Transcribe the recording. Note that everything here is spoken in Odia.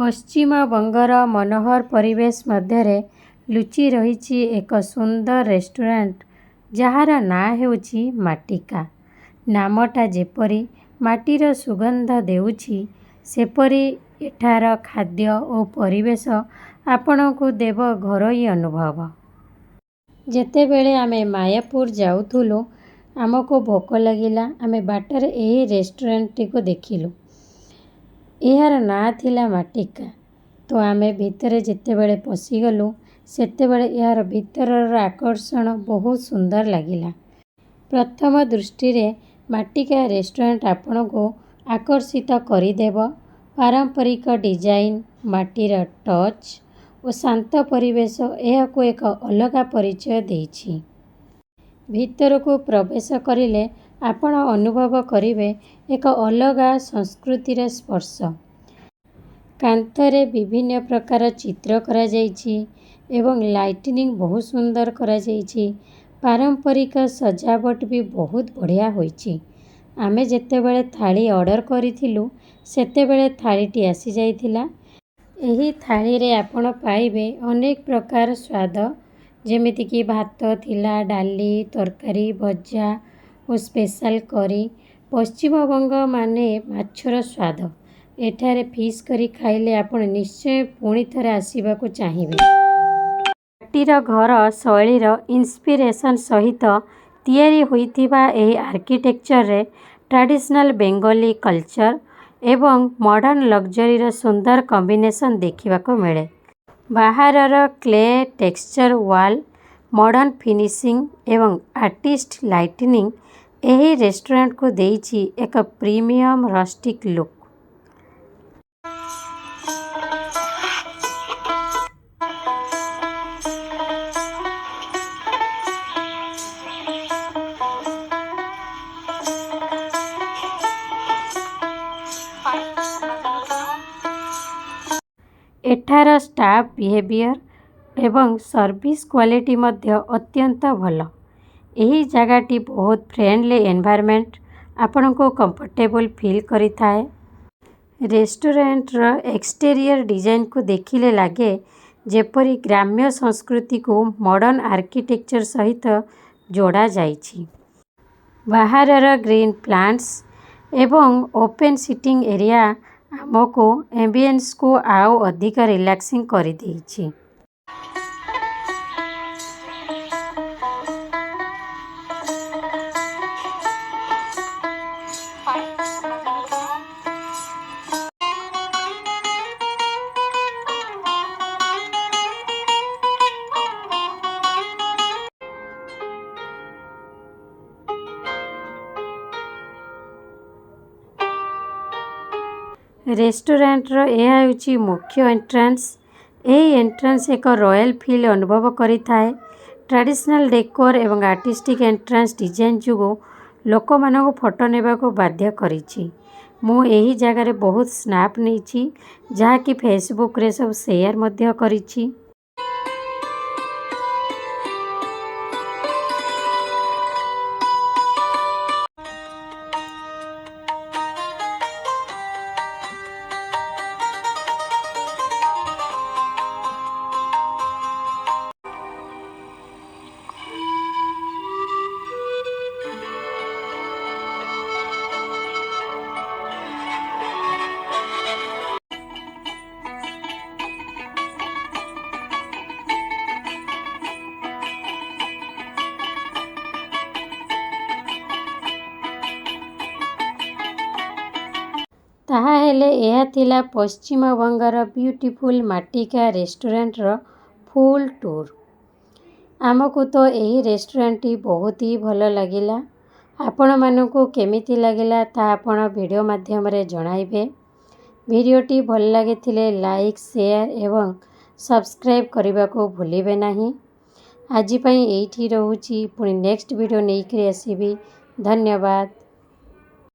ପଶ୍ଚିମବଙ୍ଗର ମନୋହର ପରିବେଶ ମଧ୍ୟରେ ଲୁଚି ରହିଛି ଏକ ସୁନ୍ଦର ରେଷ୍ଟୁରାଣ୍ଟ ଯାହାର ନାଁ ହେଉଛି ମାଟିକା। ନାମଟା ଯେପରି ମାଟିର ସୁଗନ୍ଧ ଦେଉଛି, ସେପରି ଏଠାର ଖାଦ୍ୟ ଓ ପରିବେଶ ଆପଣଙ୍କୁ ଦେବ ଘରୋଇ ଅନୁଭବ। ଯେତେବେଳେ ଆମେ ମାୟାପୁର ଯାଉଥିଲୁ, ଆମକୁ ଭୋକ ଲାଗିଲା। ଆମେ ବାଟରେ ଏହି ରେଷ୍ଟୁରାଣ୍ଟଟିକୁ ଦେଖିଲୁ। ଏହାର ନାଁ ଥିଲା ମାଟିକା। ତ ଆମେ ଭିତରେ ଯେତେବେଳେ ପଶିଗଲୁ, ସେତେବେଳେ ଏହାର ଭିତରର ଆକର୍ଷଣ ବହୁତ ସୁନ୍ଦର ଲାଗିଲା। ପ୍ରଥମ ଦୃଷ୍ଟିରେ ମାଟିକା ରେଷ୍ଟୁରାଣ୍ଟ ଆପଣଙ୍କୁ ଆକର୍ଷିତ କରିଦେବ। ପାରମ୍ପରିକ ଡିଜାଇନ, ମାଟିର ଟଚ୍ ଓ ଶାନ୍ତ ପରିବେଶ ଏହାକୁ ଏକ ଅଲଗା ପରିଚୟ ଦେଇଛି। ଭିତରକୁ ପ୍ରବେଶ କରିଲେ ଆପଣ ଅନୁଭବ କରିବେ ଏକ ଅଲଗା ସଂସ୍କୃତିର ସ୍ପର୍ଶ। କାନ୍ଥରେ ବିଭିନ୍ନ ପ୍ରକାର ଚିତ୍ର କରାଯାଇଛି ଏବଂ ଲାଇଟିନିଂ ବହୁତ ସୁନ୍ଦର କରାଯାଇଛି। ପାରମ୍ପରିକ ସଜାବଟ ବି ବହୁତ ବଢ଼ିଆ ହୋଇଛି। ଆମେ ଯେତେବେଳେ ଥାଳି ଅର୍ଡ଼ର କରିଥିଲୁ, ସେତେବେଳେ ଥାଳିଟି ଆସିଯାଇଥିଲା। ଏହି ଥାଳିରେ ଆପଣ ପାଇବେ ଅନେକ ପ୍ରକାର ସ୍ୱାଦ, ଯେମିତିକି ଭାତ ଥିଲା, ଡାଲି, ତରକାରୀ, ଭଜା ଓ ସ୍ପେଶାଲ କରି। ପଶ୍ଚିମବଙ୍ଗ ମାନେ ମାଛର ସ୍ୱାଦ। ଏଠାରେ ଫିସ୍ କରି ଖାଇଲେ ଆପଣ ନିଶ୍ଚୟ ପୁଣି ଥରେ ଆସିବାକୁ ଚାହିଁବେ। ମାଟିର ଘର ଶୈଳୀର ଇନ୍ସପିରେସନ୍ ସହିତ ତିଆରି ହୋଇଥିବା ଏହି ଆର୍କିଟେକ୍ଚରରେ ଟ୍ରାଡିସନାଲ ବେଙ୍ଗଲୀ କଲଚର ଏବଂ ମଡର୍ଣ୍ଣ ଲକ୍ଜରିର ସୁନ୍ଦର କମ୍ବିନେସନ୍ ଦେଖିବାକୁ ମିଳେ। ବାହାରର clay texture wall, modern finishing ଏବଂ ଆର୍ଟିଷ୍ଟ ଲାଇଟିନିଂ ଏହି ରେଷ୍ଟୁରାଣ୍ଟକୁ ଦେଇଛି ଏକ ପ୍ରିମିୟମ ରଷ୍ଟିକ୍ ଲୁକ୍। ଏଠାର ଷ୍ଟାଫ୍ ବିହେଭିୟର ଏବଂ ସର୍ଭିସ୍ କ୍ୱାଲିଟି ମଧ୍ୟ ଅତ୍ୟନ୍ତ ଭଲ। ଏହି ଜାଗାଟି ବହୁତ ଫ୍ରେଣ୍ଡଲି ଏନଭାରମେଣ୍ଟ ଆପଣଙ୍କୁ କମ୍ଫର୍ଟେବଲ ଫିଲ୍ କରିଥାଏ। ରେଷ୍ଟୁରାଣ୍ଟର ଏକ୍ସଟେରିୟର ଡିଜାଇନକୁ ଦେଖିଲେ ଲାଗେ ଯେପରି ଗ୍ରାମ୍ୟ ସଂସ୍କୃତିକୁ ମଡର୍ଣ୍ଣ ଆର୍କିଟେକ୍ଚର ସହିତ ଯୋଡ଼ାଯାଇଛି। ବାହାରର ଗ୍ରୀନ୍ ପ୍ଲାଣ୍ଟସ୍ ଏବଂ ଓପେନ୍ ସିଟିଂ ଏରିଆ ଆମକୁ ଆମ୍ବିଏନ୍ସକୁ ଆଉ ଅଧିକ ରିଲାକ୍ସିଂ କରିଦେଇଛି। ରେଷ୍ଟୁରାଣ୍ଟର ଏହା ହେଉଛି ମୁଖ୍ୟ ଏଣ୍ଟ୍ରାନ୍ସ। ଏହି ଏଣ୍ଟ୍ରାନ୍ସ ଏକ ରୟାଲ ଫିଲ୍ ଅନୁଭବ କରିଥାଏ। ଟ୍ରାଡିସନାଲ ଡେକୋର ଏବଂ ଆର୍ଟିଷ୍ଟିକ୍ ଏଣ୍ଟ୍ରାନ୍ସ ଡିଜାଇନ ଯୋଗୁଁ ଲୋକମାନଙ୍କୁ ଫଟୋ ନେବାକୁ ବାଧ୍ୟ କରିଛି। ମୁଁ ଏହି ଜାଗାରେ ବହୁତ ସ୍ନାପ୍ ନେଇଛି, ଯାହାକି ଫେସବୁକରେ ସବୁ ସେୟାର ମଧ୍ୟ କରିଛି। ତାହାହେଲେ ଏହା ଥିଲା ପଶ୍ଚିମବଙ୍ଗର ବ୍ୟୁଟିଫୁଲ ମାଟିକା ରେଷ୍ଟୁରାଣ୍ଟର ଫୁଲ୍ ଟୁର୍। ଆମକୁ ତ ଏହି ରେଷ୍ଟୁରାଣ୍ଟଟି ବହୁତ ହି ଭଲ ଲାଗିଲା। ଆପଣମାନଙ୍କୁ କେମିତି ଲାଗିଲା ତାହା ଆପଣ ଭିଡ଼ିଓ ମାଧ୍ୟମରେ ଜଣାଇବେ। ଭିଡ଼ିଓଟି ଭଲ ଲାଗିଥିଲେ ଲାଇକ୍, ସେୟାର ଏବଂ ସବସ୍କ୍ରାଇବ୍ କରିବାକୁ ଭୁଲିବେ ନାହିଁ। ଆଜି ପାଇଁ ଏଇଠି ରହୁଛି। ପୁଣି ନେକ୍ସଟ ଭିଡ଼ିଓ ନେଇକରି ଆସିବି। ଧନ୍ୟବାଦ।